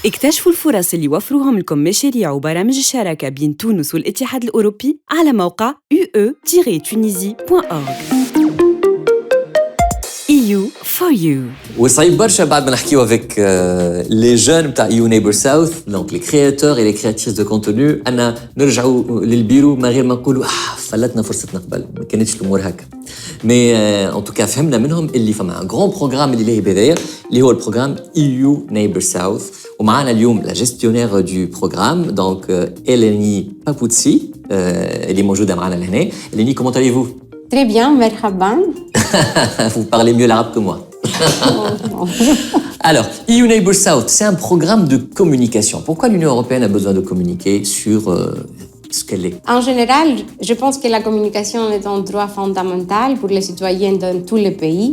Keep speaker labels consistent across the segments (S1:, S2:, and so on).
S1: اكتشفوا الفرص اللي وفروهم لكم مشاريع وبرامج الشراكة بين تونس والاتحاد الأوروبي على موقع ue-tunisie.org. EU for you.
S2: وصعيب برشا بعد ما نحكيو avec les jeunes بتاع EU Neighbor South, donc les créateurs et les créatrices de contenu, أنا نرجعوا للبيرو من غير ما نقولوا فلتنا فرصتنا قبل، ما كانتش الأمور هكا. Mais en tout cas فهمنا منهم اللي فما un grand programme اللي هي اللي هو البروغرام EU Neighbor South. ومعنا اليوم la gestionnaire du programme, donc Eleni Papuzzi, اللي موجودة معنا لهنا. Eleni, comment allez-vous?
S3: Très bien, مرحبا.
S2: Vous parlez mieux l'arabe que moi. Alors, EU Neighbor South, c'est un programme de communication. Pourquoi l'Union européenne a besoin de communiquer sur ce qu'elle est?
S3: En général, je pense que la communication est un droit fondamental pour les citoyens dans tous les pays.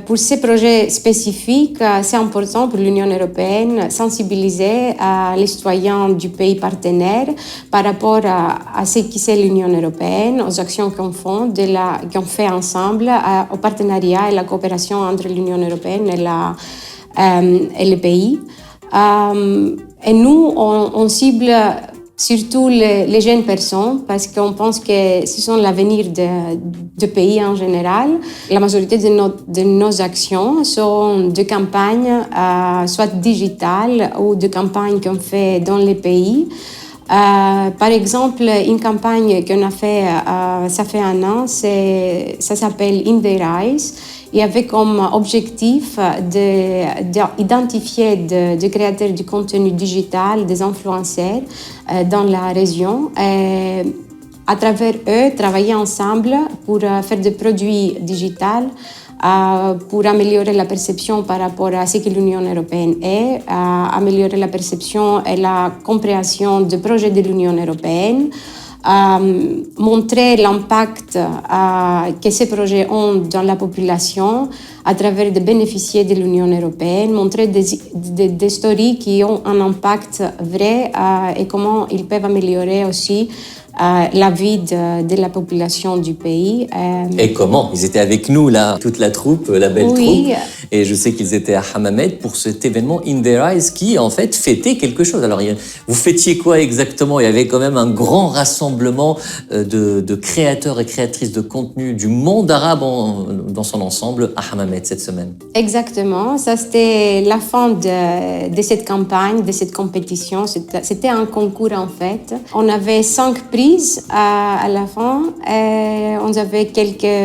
S3: Pour ces projets spécifiques, c'est important pour l'Union européenne de sensibiliser les citoyens du pays partenaire par rapport à ce qui c'est l'Union européenne, aux actions qu'on fait ensemble, au partenariat et la coopération entre l'Union européenne et les pays. Et nous, on cible surtout les jeunes personnes, parce qu'on pense que ce sont l'avenir de pays en général. La majorité de nos actions sont de campagnes, soit digitales ou de campagnes qu'on fait dans les pays. Par exemple, une campagne qu'on a fait, ça fait un an, ça s'appelle In Their Eyes, et avait comme objectif d'identifier des créateurs du contenu digital, des influenceurs dans la région. Et à travers eux, travailler ensemble pour faire des produits digitaux, pour améliorer la perception par rapport à ce que l'Union européenne est, améliorer la perception et la compréhension des projets de l'Union européenne, montrer l'impact que ces projets ont dans la population à travers des bénéficiaires de l'Union européenne, montrer des stories qui ont un impact vrai et comment ils peuvent améliorer aussi la vie de la population du pays.
S2: Et comment? Ils étaient avec nous là, toute la troupe, la belle troupe. Et je sais qu'ils étaient à Hammamet pour cet événement In Their Eyes qui en fait fêtait quelque chose. Alors vous fêtiez quoi exactement? Il y avait quand même un grand rassemblement de créateurs et créatrices de contenu du monde arabe dans son ensemble à Hammamet cette semaine.
S3: Exactement, ça c'était la fin de cette campagne, de cette compétition. C'était un concours en fait. On avait 5 prix à la fin, et on avait quelques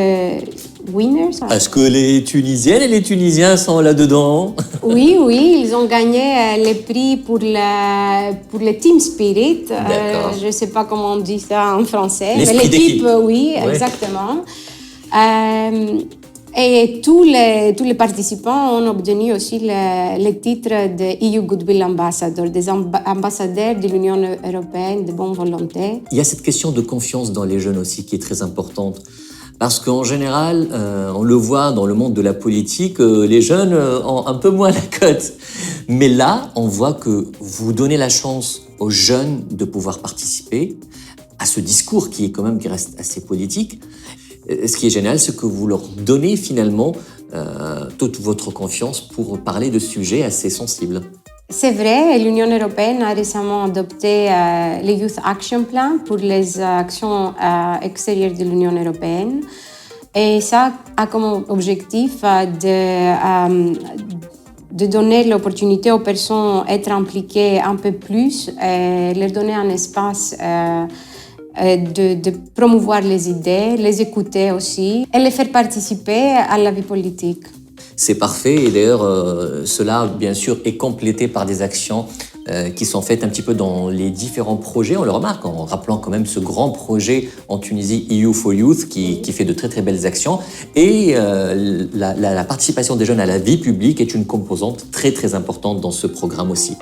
S3: winners.
S2: Est-ce que les Tunisiennes et les Tunisiens sont là-dedans?
S3: Oui, ils ont gagné les prix pour le Team Spirit. Je ne sais pas comment on dit ça en français.
S2: Mais l'équipe,
S3: oui, exactement. Et tous les participants ont obtenu aussi le titre de EU Goodwill Ambassador, des ambassadeurs de l'Union européenne de bonne volonté.
S2: Il y a cette question de confiance dans les jeunes aussi qui est très importante. Parce qu'en général, on le voit dans le monde de la politique, les jeunes ont un peu moins la cote. Mais là, on voit que vous donnez la chance aux jeunes de pouvoir participer à ce discours qui reste assez politique. Ce qui est génial, c'est que vous leur donnez finalement toute votre confiance pour parler de sujets assez sensibles.
S3: C'est vrai, l'Union européenne a récemment adopté le Youth Action Plan pour les actions extérieures de l'Union européenne. Et ça a comme objectif de donner l'opportunité aux personnes d'être impliquées un peu plus et leur donner un espace de promouvoir les idées, les écouter aussi et les faire participer à la vie politique.
S2: C'est parfait et d'ailleurs cela bien sûr est complété par des actions qui sont faites un petit peu dans les différents projets. On le remarque en rappelant quand même ce grand projet en Tunisie EU for Youth qui fait de très très belles actions et la participation des jeunes à la vie publique est une composante très très importante dans ce programme aussi.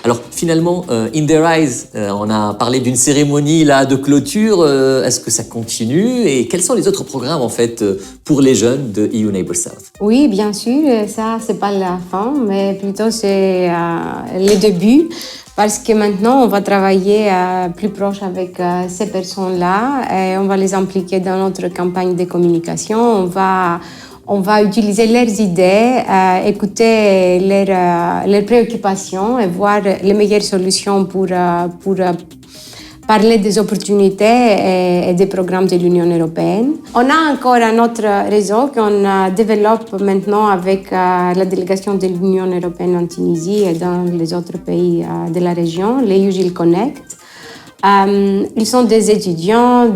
S2: Alors finalement, In Their Eyes, on a parlé d'une cérémonie là de clôture. Est-ce que ça continue? Et quels sont les autres programmes en fait pour les jeunes de EU Neighbor South?
S3: Oui, bien sûr, ça c'est pas la fin, mais plutôt c'est le début. Parce que maintenant, on va travailler plus proche avec ces personnes-là et on va les impliquer dans notre campagne de communication. On va utiliser leurs idées, écouter leurs préoccupations et voir les meilleures solutions pour parler des opportunités et des programmes de l'Union européenne. On a encore un autre réseau qu'on développe maintenant avec la délégation de l'Union européenne en Tunisie et dans les autres pays de la région, les UGIL Connect. Ils sont des étudiants,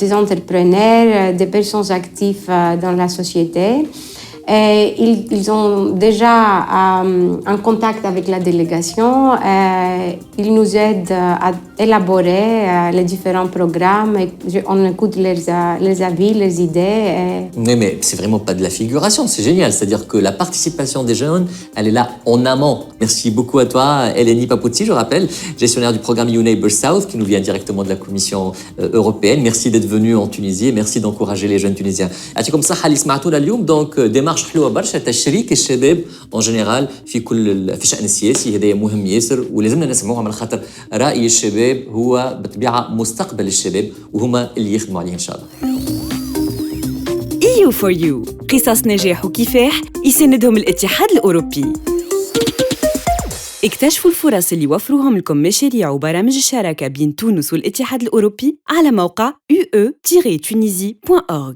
S3: des entrepreneurs, des personnes actives dans la société. Et ils ont déjà un contact avec la délégation. Ils nous aident à élaborer les différents programmes. Et on écoute leurs avis, leurs idées.
S2: Mais c'est vraiment pas de la figuration, c'est génial. C'est-à-dire que la participation des jeunes, elle est là en amont. Merci beaucoup à toi, Eleni Papouti, je rappelle, gestionnaire du programme YouNeighbor South, qui nous vient directement de la Commission européenne. Merci d'être venu en Tunisie et merci d'encourager les jeunes Tunisiens. يعطيكم الصحة اللي سمعتونا اليوم. دونك démarche حلوة برشا تشريك الشباب en général في الشأن السياسي. هذا مهم ياسر ولازمنا نسمعوها على خاطر رأي الشباب هو بالطبيعة مستقبل الشباب وهما اللي يخدموا عليه إن شاء الله.
S1: EU for you قصص نجاح وكفاح يساندهم الاتحاد الأوروبي. اكتشفوا الفرص اللي وفروهم لكم مشاريع وبرامج الشراكة بين تونس والاتحاد الأوروبي على موقع ue-tunisie.org.